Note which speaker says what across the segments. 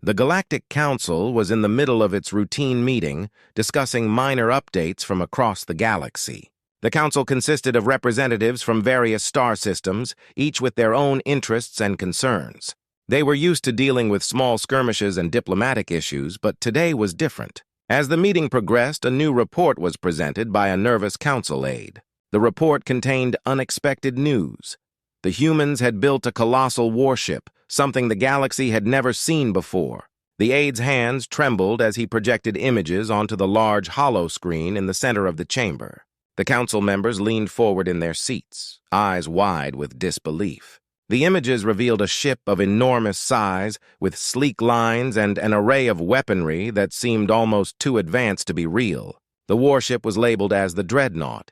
Speaker 1: The Galactic Council was in the middle of its routine meeting, discussing minor updates from across the galaxy. The council consisted of representatives from various star systems, each with their own interests and concerns. They were used to dealing with small skirmishes and diplomatic issues, but today was different. As the meeting progressed, a new report was presented by a nervous council aide. The report contained unexpected news. The humans had built a colossal warship, something the galaxy had never seen before. The aide's hands trembled as he projected images onto the large hollow screen in the center of the chamber. The council members leaned forward in their seats, eyes wide with disbelief. The images revealed a ship of enormous size, with sleek lines and an array of weaponry that seemed almost too advanced to be real. The warship was labeled as the Dreadnought,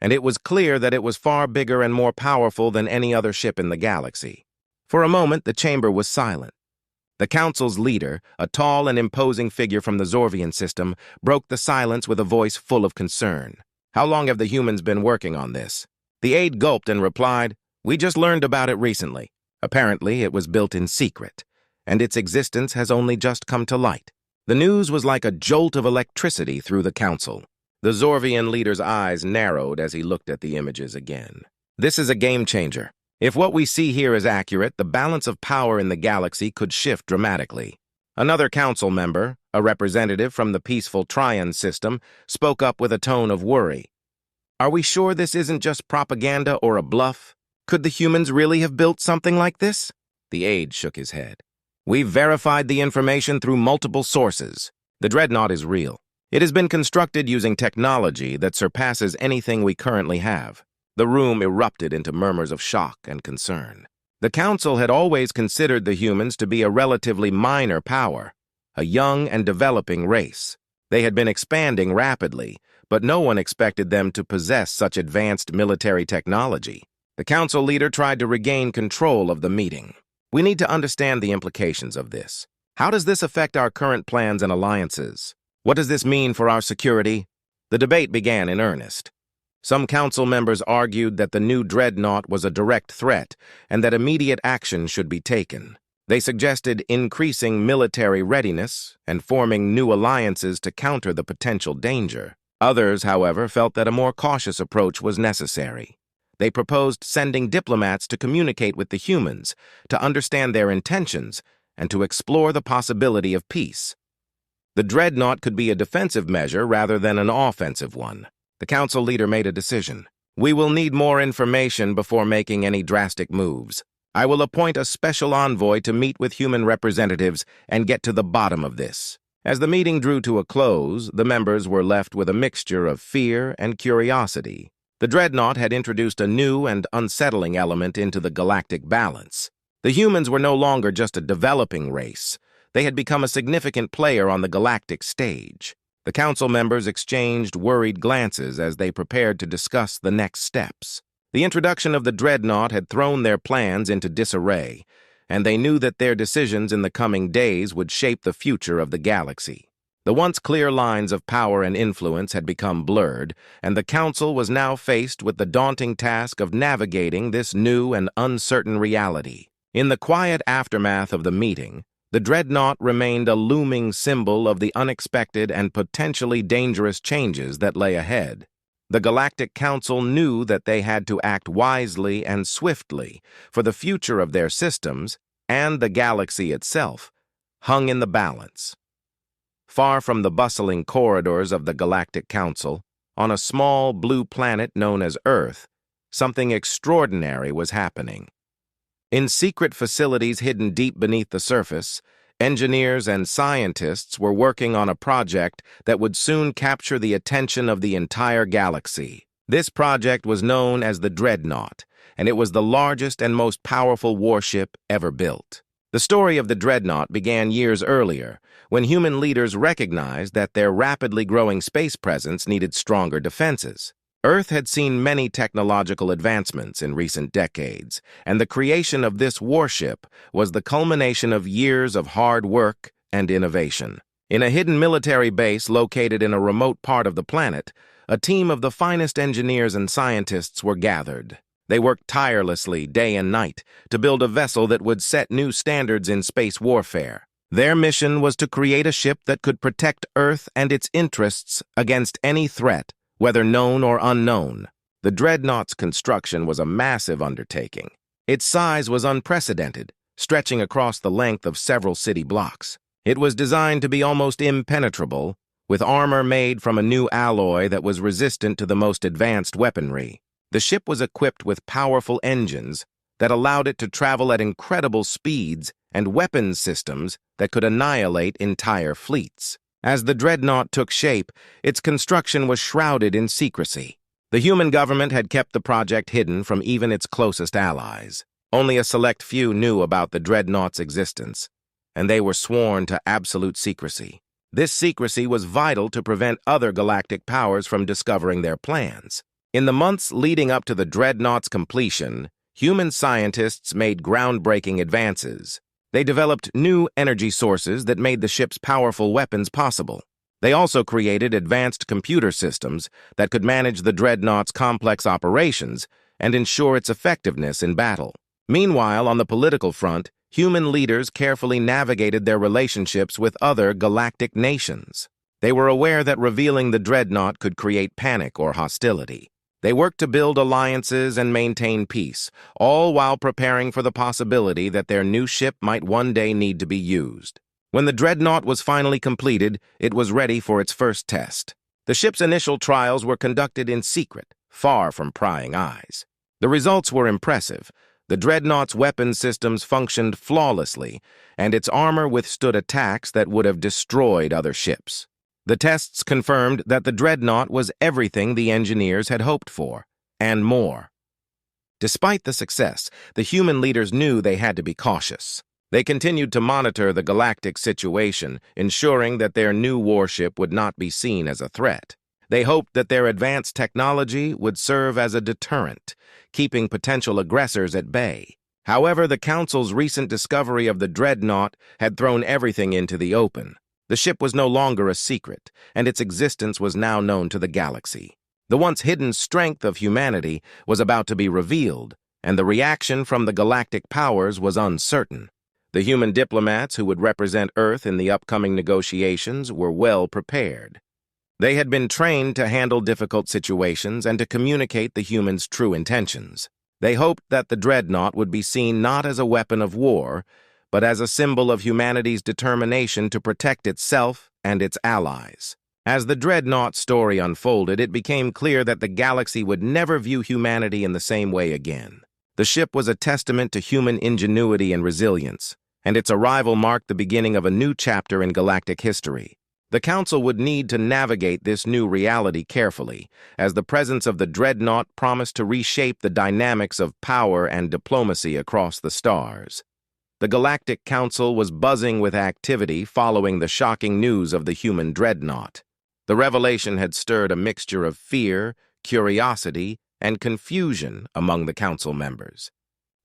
Speaker 1: and it was clear that it was far bigger and more powerful than any other ship in the galaxy. For a moment, the chamber was silent. The council's leader, a tall and imposing figure from the Zorvian system, broke the silence with a voice full of concern. "How long have the humans been working on this?" The aide gulped and replied, "We just learned about it recently. Apparently, it was built in secret, and its existence has only just come to light." The news was like a jolt of electricity through the council. The Zorvian leader's eyes narrowed as he looked at the images again. "This is a game changer. If what we see here is accurate, the balance of power in the galaxy could shift dramatically." Another council member, a representative from the peaceful Trion system, spoke up with a tone of worry. "Are we sure this isn't just propaganda or a bluff? Could the humans really have built something like this?" The aide shook his head. "We've verified the information through multiple sources. The Dreadnought is real. It has been constructed using technology that surpasses anything we currently have." The room erupted into murmurs of shock and concern. The council had always considered the humans to be a relatively minor power, a young and developing race. They had been expanding rapidly, but no one expected them to possess such advanced military technology. The council leader tried to regain control of the meeting. "We need to understand the implications of this. How does this affect our current plans and alliances? What does this mean for our security?" The debate began in earnest. Some council members argued that the new Dreadnought was a direct threat and that immediate action should be taken. They suggested increasing military readiness and forming new alliances to counter the potential danger. Others, however, felt that a more cautious approach was necessary. They proposed sending diplomats to communicate with the humans, to understand their intentions, and to explore the possibility of peace. The Dreadnought could be a defensive measure rather than an offensive one. The council leader made a decision. "We will need more information before making any drastic moves. I will appoint a special envoy to meet with human representatives and get to the bottom of this." As the meeting drew to a close, the members were left with a mixture of fear and curiosity. The Dreadnought had introduced a new and unsettling element into the galactic balance. The humans were no longer just a developing race. They had become a significant player on the galactic stage. The council members exchanged worried glances as they prepared to discuss the next steps. The introduction of the Dreadnought had thrown their plans into disarray, and they knew that their decisions in the coming days would shape the future of the galaxy. The once clear lines of power and influence had become blurred, and the council was now faced with the daunting task of navigating this new and uncertain reality. In the quiet aftermath of the meeting, the Dreadnought remained a looming symbol of the unexpected and potentially dangerous changes that lay ahead. The Galactic Council knew that they had to act wisely and swiftly, for the future of their systems, and the galaxy itself, hung in the balance. Far from the bustling corridors of the Galactic Council, on a small blue planet known as Earth, something extraordinary was happening. In secret facilities hidden deep beneath the surface, engineers and scientists were working on a project that would soon capture the attention of the entire galaxy. This project was known as the Dreadnought, and it was the largest and most powerful warship ever built. The story of the Dreadnought began years earlier, when human leaders recognized that their rapidly growing space presence needed stronger defenses. Earth had seen many technological advancements in recent decades, and the creation of this warship was the culmination of years of hard work and innovation. In a hidden military base located in a remote part of the planet, a team of the finest engineers and scientists were gathered. They worked tirelessly day and night to build a vessel that would set new standards in space warfare. Their mission was to create a ship that could protect Earth and its interests against any threat, whether known or unknown. The Dreadnought's construction was a massive undertaking. Its size was unprecedented, stretching across the length of several city blocks. It was designed to be almost impenetrable, with armor made from a new alloy that was resistant to the most advanced weaponry. The ship was equipped with powerful engines that allowed it to travel at incredible speeds and weapons systems that could annihilate entire fleets. As the Dreadnought took shape, its construction was shrouded in secrecy. The human government had kept the project hidden from even its closest allies. Only a select few knew about the Dreadnought's existence, and they were sworn to absolute secrecy. This secrecy was vital to prevent other galactic powers from discovering their plans. In the months leading up to the Dreadnought's completion, human scientists made groundbreaking advances. They developed new energy sources that made the ship's powerful weapons possible. They also created advanced computer systems that could manage the Dreadnought's complex operations and ensure its effectiveness in battle. Meanwhile, on the political front, human leaders carefully navigated their relationships with other galactic nations. They were aware that revealing the Dreadnought could create panic or hostility. They worked to build alliances and maintain peace, all while preparing for the possibility that their new ship might one day need to be used. When the Dreadnought was finally completed, it was ready for its first test. The ship's initial trials were conducted in secret, far from prying eyes. The results were impressive. The Dreadnought's weapon systems functioned flawlessly, and its armor withstood attacks that would have destroyed other ships. The tests confirmed that the Dreadnought was everything the engineers had hoped for, and more. Despite the success, the human leaders knew they had to be cautious. They continued to monitor the galactic situation, ensuring that their new warship would not be seen as a threat. They hoped that their advanced technology would serve as a deterrent, keeping potential aggressors at bay. However, the Council's recent discovery of the Dreadnought had thrown everything into the open. The ship was no longer a secret, and its existence was now known to the galaxy. The once hidden strength of humanity was about to be revealed, and the reaction from the galactic powers was uncertain. The human diplomats who would represent Earth in the upcoming negotiations were well prepared. They had been trained to handle difficult situations and to communicate the humans' true intentions. They hoped that the Dreadnought would be seen not as a weapon of war, but as a symbol of humanity's determination to protect itself and its allies. As the Dreadnought story unfolded, it became clear that the galaxy would never view humanity in the same way again. The ship was a testament to human ingenuity and resilience, and its arrival marked the beginning of a new chapter in galactic history. The Council would need to navigate this new reality carefully, as the presence of the Dreadnought promised to reshape the dynamics of power and diplomacy across the stars. The Galactic Council was buzzing with activity following the shocking news of the human Dreadnought. The revelation had stirred a mixture of fear, curiosity, and confusion among the Council members.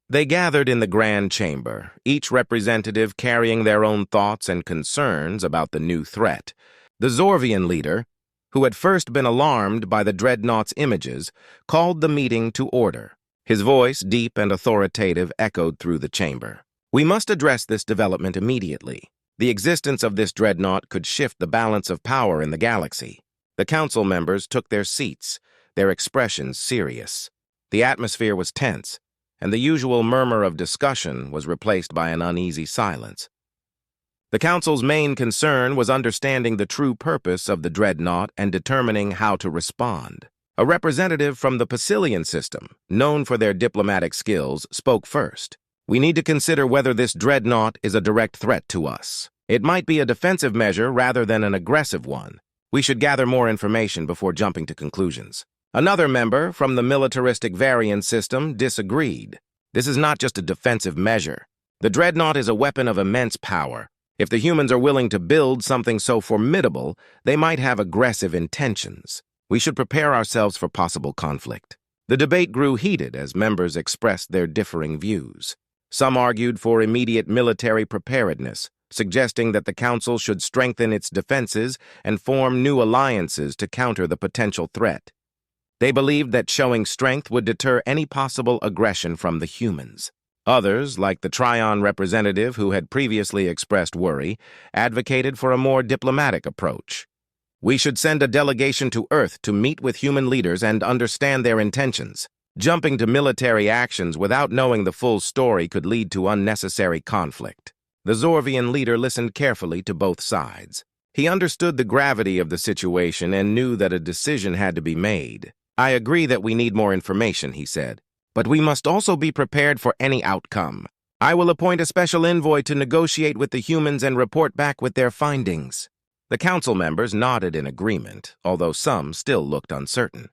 Speaker 1: They gathered in the Grand Chamber, each representative carrying their own thoughts and concerns about the new threat. The Zorvian leader, who had first been alarmed by the Dreadnought's images, called the meeting to order. His voice, deep and authoritative, echoed through the chamber. "We must address this development immediately. The existence of this Dreadnought could shift the balance of power in the galaxy." The Council members took their seats, their expressions serious. The atmosphere was tense, and the usual murmur of discussion was replaced by an uneasy silence. The Council's main concern was understanding the true purpose of the Dreadnought and determining how to respond. A representative from the Pacillian system, known for their diplomatic skills, spoke first. "We need to consider whether this Dreadnought is a direct threat to us. It might be a defensive measure rather than an aggressive one. We should gather more information before jumping to conclusions." Another member from the militaristic variant system disagreed. "This is not just a defensive measure. The Dreadnought is a weapon of immense power. If the humans are willing to build something so formidable, they might have aggressive intentions. We should prepare ourselves for possible conflict." The debate grew heated as members expressed their differing views. Some argued for immediate military preparedness, suggesting that the Council should strengthen its defenses and form new alliances to counter the potential threat. They believed that showing strength would deter any possible aggression from the humans. Others, like the Tryon representative who had previously expressed worry, advocated for a more diplomatic approach. We should send a delegation to Earth to meet with human leaders and understand their intentions. Jumping to military actions without knowing the full story could lead to unnecessary conflict. The Zorvian leader listened carefully to both sides. He understood the gravity of the situation and knew that a decision had to be made. I agree that we need more information, he said, but we must also be prepared for any outcome. I will appoint a special envoy to negotiate with the humans and report back with their findings. The council members nodded in agreement, although some still looked uncertain.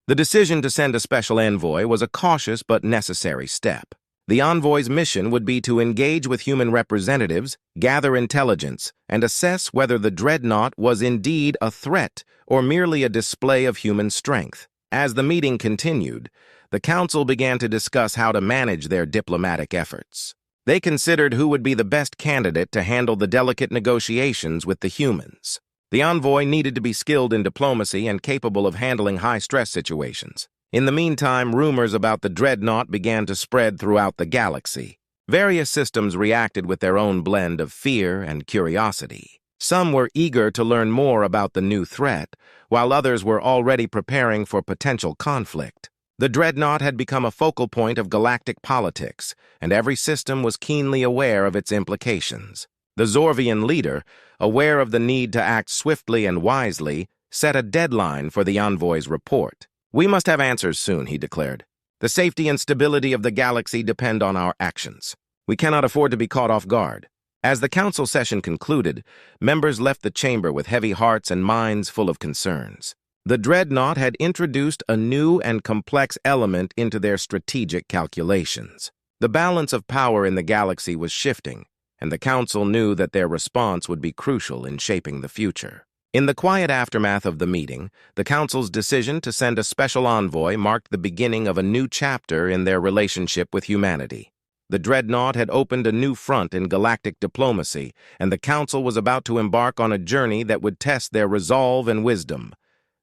Speaker 1: The decision to send a special envoy was a cautious but necessary step. The envoy's mission would be to engage with human representatives, gather intelligence, and assess whether the Dreadnought was indeed a threat or merely a display of human strength. As the meeting continued, the council began to discuss how to manage their diplomatic efforts. They considered who would be the best candidate to handle the delicate negotiations with the humans. The envoy needed to be skilled in diplomacy and capable of handling high-stress situations. In the meantime, rumors about the Dreadnought began to spread throughout the galaxy. Various systems reacted with their own blend of fear and curiosity. Some were eager to learn more about the new threat, while others were already preparing for potential conflict. The Dreadnought had become a focal point of galactic politics, and every system was keenly aware of its implications. The Zorvian leader, aware of the need to act swiftly and wisely, set a deadline for the envoy's report. "We must have answers soon," he declared. "The safety and stability of the galaxy depend on our actions. We cannot afford to be caught off guard." As the council session concluded, members left the chamber with heavy hearts and minds full of concerns. The Dreadnought had introduced a new and complex element into their strategic calculations. The balance of power in the galaxy was shifting, and the council knew that their response would be crucial in shaping the future. In the quiet aftermath of the meeting, the council's decision to send a special envoy marked the beginning of a new chapter in their relationship with humanity. The Dreadnought had opened a new front in galactic diplomacy, and the council was about to embark on a journey that would test their resolve and wisdom.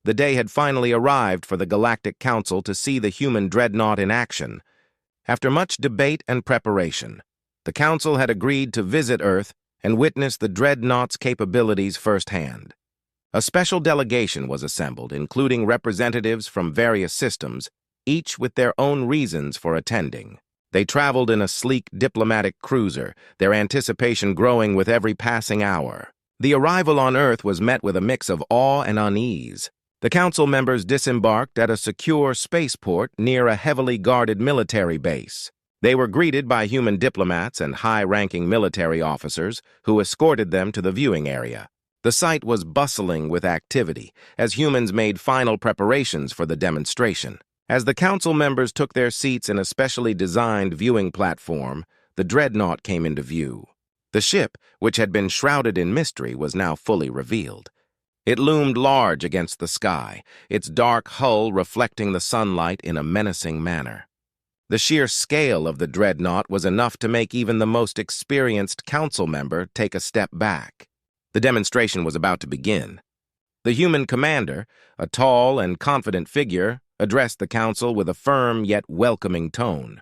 Speaker 1: The day had finally arrived for the Galactic Council to see the human Dreadnought in action. After much debate and preparation, the council had agreed to visit Earth and witness the Dreadnought's capabilities firsthand. A special delegation was assembled, including representatives from various systems, each with their own reasons for attending. They traveled in a sleek diplomatic cruiser, their anticipation growing with every passing hour. The arrival on Earth was met with a mix of awe and unease. The council members disembarked at a secure spaceport near a heavily guarded military base. They were greeted by human diplomats and high-ranking military officers who escorted them to the viewing area. The site was bustling with activity as humans made final preparations for the demonstration. As the council members took their seats in a specially designed viewing platform, the Dreadnought came into view. The ship, which had been shrouded in mystery, was now fully revealed. It loomed large against the sky, its dark hull reflecting the sunlight in a menacing manner. The sheer scale of the Dreadnought was enough to make even the most experienced council member take a step back. The demonstration was about to begin. The human commander, a tall and confident figure, addressed the council with a firm yet welcoming tone.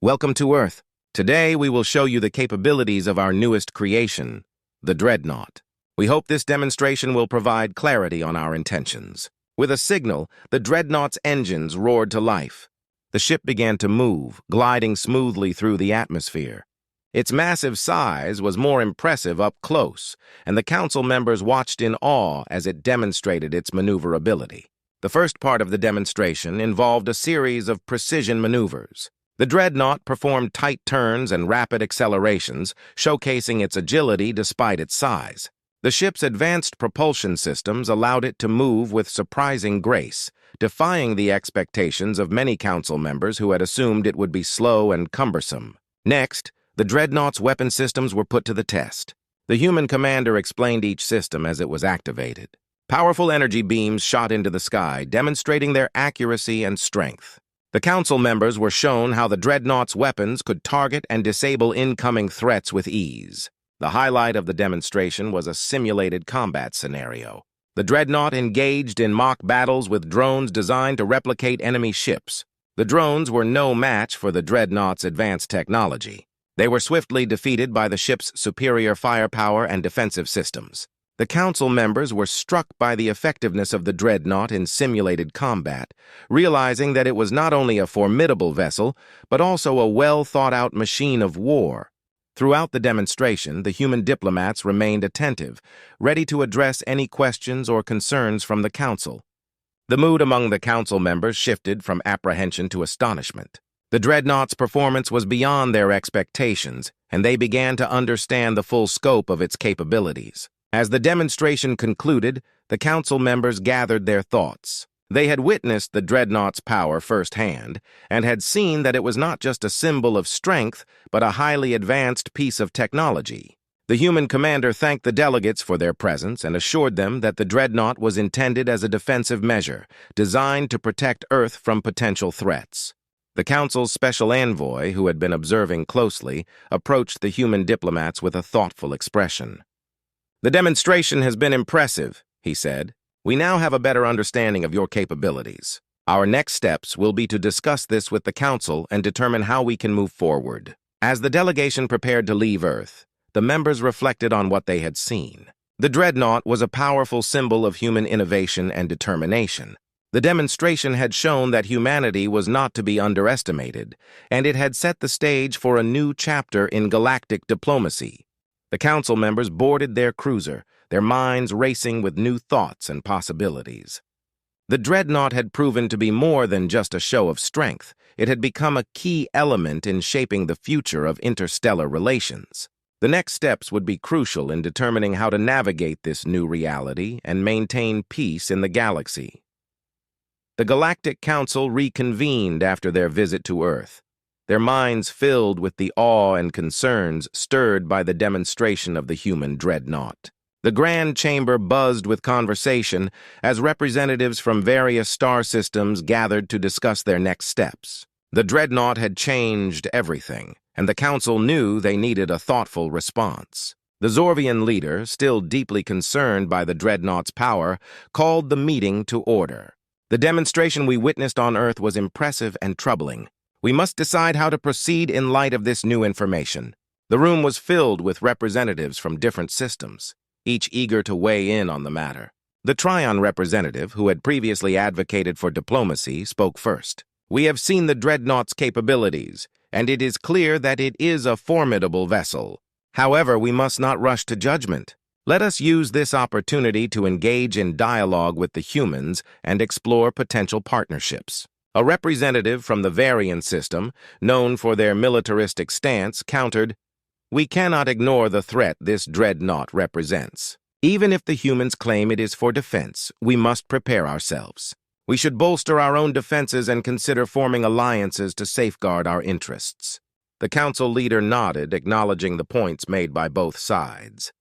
Speaker 1: "Welcome to Earth. Today we will show you the capabilities of our newest creation, the Dreadnought. We hope this demonstration will provide clarity on our intentions." With a signal, the Dreadnought's engines roared to life. The ship began to move, gliding smoothly through the atmosphere. Its massive size was more impressive up close, and the council members watched in awe as it demonstrated its maneuverability. The first part of the demonstration involved a series of precision maneuvers. The Dreadnought performed tight turns and rapid accelerations, showcasing its agility despite its size. The ship's advanced propulsion systems allowed it to move with surprising grace, defying the expectations of many council members who had assumed it would be slow and cumbersome. Next, the Dreadnought's weapon systems were put to the test. The human commander explained each system as it was activated. Powerful energy beams shot into the sky, demonstrating their accuracy and strength. The council members were shown how the Dreadnought's weapons could target and disable incoming threats with ease. The highlight of the demonstration was a simulated combat scenario. The Dreadnought engaged in mock battles with drones designed to replicate enemy ships. The drones were no match for the Dreadnought's advanced technology. They were swiftly defeated by the ship's superior firepower and defensive systems. The Council members were struck by the effectiveness of the Dreadnought in simulated combat, realizing that it was not only a formidable vessel, but also a well-thought-out machine of war. Throughout the demonstration, the human diplomats remained attentive, ready to address any questions or concerns from the Council. The mood among the Council members shifted from apprehension to astonishment. The Dreadnought's performance was beyond their expectations, and they began to understand the full scope of its capabilities. As the demonstration concluded, the Council members gathered their thoughts. They had witnessed the Dreadnought's power firsthand, and had seen that it was not just a symbol of strength, but a highly advanced piece of technology. The human commander thanked the delegates for their presence and assured them that the Dreadnought was intended as a defensive measure, designed to protect Earth from potential threats. The Council's special envoy, who had been observing closely, approached the human diplomats with a thoughtful expression. "The demonstration has been impressive," he said. "We now have a better understanding of your capabilities. Our next steps will be to discuss this with the Council and determine how we can move forward." As the delegation prepared to leave Earth, the members reflected on what they had seen. The Dreadnought was a powerful symbol of human innovation and determination. The demonstration had shown that humanity was not to be underestimated, and it had set the stage for a new chapter in galactic diplomacy. The Council members boarded their cruiser, their minds racing with new thoughts and possibilities. The Dreadnought had proven to be more than just a show of strength. It had become a key element in shaping the future of interstellar relations. The next steps would be crucial in determining how to navigate this new reality and maintain peace in the galaxy. The Galactic Council reconvened after their visit to Earth, their minds filled with the awe and concerns stirred by the demonstration of the human Dreadnought. The Grand Chamber buzzed with conversation as representatives from various star systems gathered to discuss their next steps. The Dreadnought had changed everything, and the Council knew they needed a thoughtful response. The Zorvian leader, still deeply concerned by the Dreadnought's power, called the meeting to order. "The demonstration we witnessed on Earth was impressive and troubling. We must decide how to proceed in light of this new information." The room was filled with representatives from different systems, each eager to weigh in on the matter. The Trion representative, who had previously advocated for diplomacy, spoke first. "We have seen the Dreadnought's capabilities, and it is clear that it is a formidable vessel. However, we must not rush to judgment. Let us use this opportunity to engage in dialogue with the humans and explore potential partnerships." A representative from the Varian system, known for their militaristic stance, countered, "We cannot ignore the threat this Dreadnought represents. Even if the humans claim it is for defense, we must prepare ourselves. We should bolster our own defenses and consider forming alliances to safeguard our interests." The Council leader nodded, acknowledging the points made by both sides.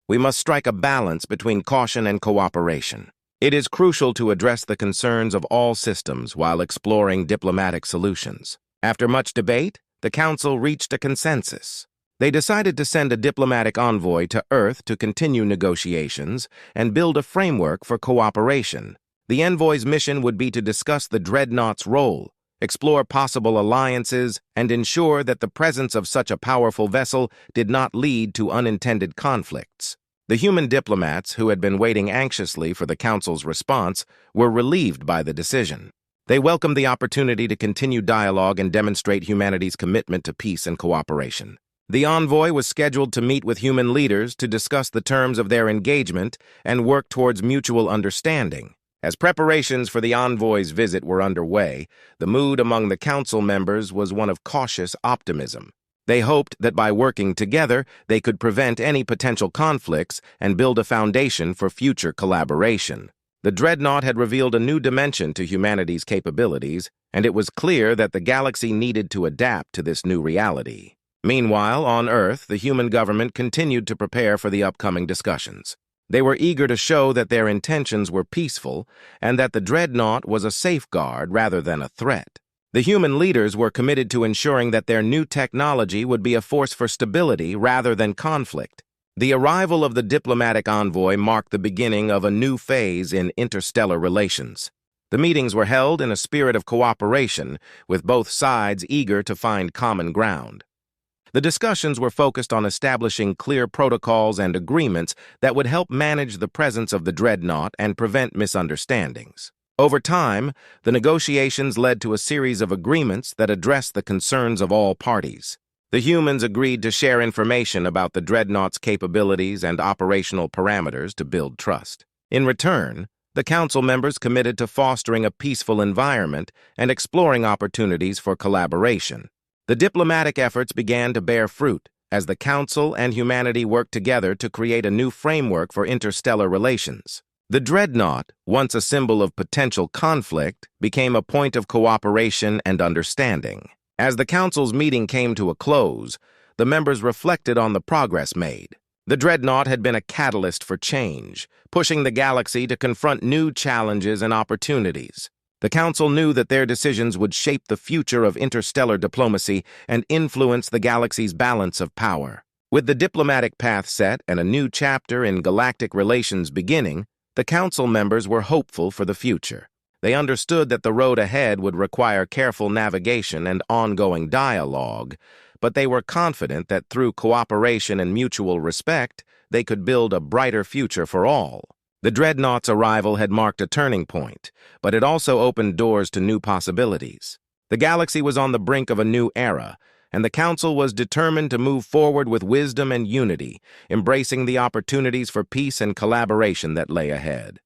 Speaker 1: "We must strike a balance between caution and cooperation. It is crucial to address the concerns of all systems while exploring diplomatic solutions." After much debate, the Council reached a consensus. They decided to send a diplomatic envoy to Earth to continue negotiations and build a framework for cooperation. The envoy's mission would be to discuss the Dreadnought's role, explore possible alliances, and ensure that the presence of such a powerful vessel did not lead to unintended conflicts. The human diplomats, who had been waiting anxiously for the Council's response, were relieved by the decision. They welcomed the opportunity to continue dialogue and demonstrate humanity's commitment to peace and cooperation. The envoy was scheduled to meet with human leaders to discuss the terms of their engagement and work towards mutual understanding. As preparations for the envoy's visit were underway, the mood among the Council members was one of cautious optimism. They hoped that by working together, they could prevent any potential conflicts and build a foundation for future collaboration. The Dreadnought had revealed a new dimension to humanity's capabilities, and it was clear that the galaxy needed to adapt to this new reality. Meanwhile, on Earth, the human government continued to prepare for the upcoming discussions. They were eager to show that their intentions were peaceful and that the Dreadnought was a safeguard rather than a threat. The human leaders were committed to ensuring that their new technology would be a force for stability rather than conflict. The arrival of the diplomatic envoy marked the beginning of a new phase in interstellar relations. The meetings were held in a spirit of cooperation, with both sides eager to find common ground. The discussions were focused on establishing clear protocols and agreements that would help manage the presence of the Dreadnought and prevent misunderstandings. Over time, the negotiations led to a series of agreements that addressed the concerns of all parties. The humans agreed to share information about the Dreadnought's capabilities and operational parameters to build trust. In return, the Council members committed to fostering a peaceful environment and exploring opportunities for collaboration. The diplomatic efforts began to bear fruit as the Council and humanity worked together to create a new framework for interstellar relations. The Dreadnought, once a symbol of potential conflict, became a point of cooperation and understanding. As the Council's meeting came to a close, the members reflected on the progress made. The Dreadnought had been a catalyst for change, pushing the galaxy to confront new challenges and opportunities. The Council knew that their decisions would shape the future of interstellar diplomacy and influence the galaxy's balance of power. With the diplomatic path set and a new chapter in galactic relations beginning, the Council members were hopeful for the future. They understood that the road ahead would require careful navigation and ongoing dialogue, but they were confident that through cooperation and mutual respect, they could build a brighter future for all. The Dreadnought's arrival had marked a turning point, but it also opened doors to new possibilities. The galaxy was on the brink of a new era, and the Council was determined to move forward with wisdom and unity, embracing the opportunities for peace and collaboration that lay ahead.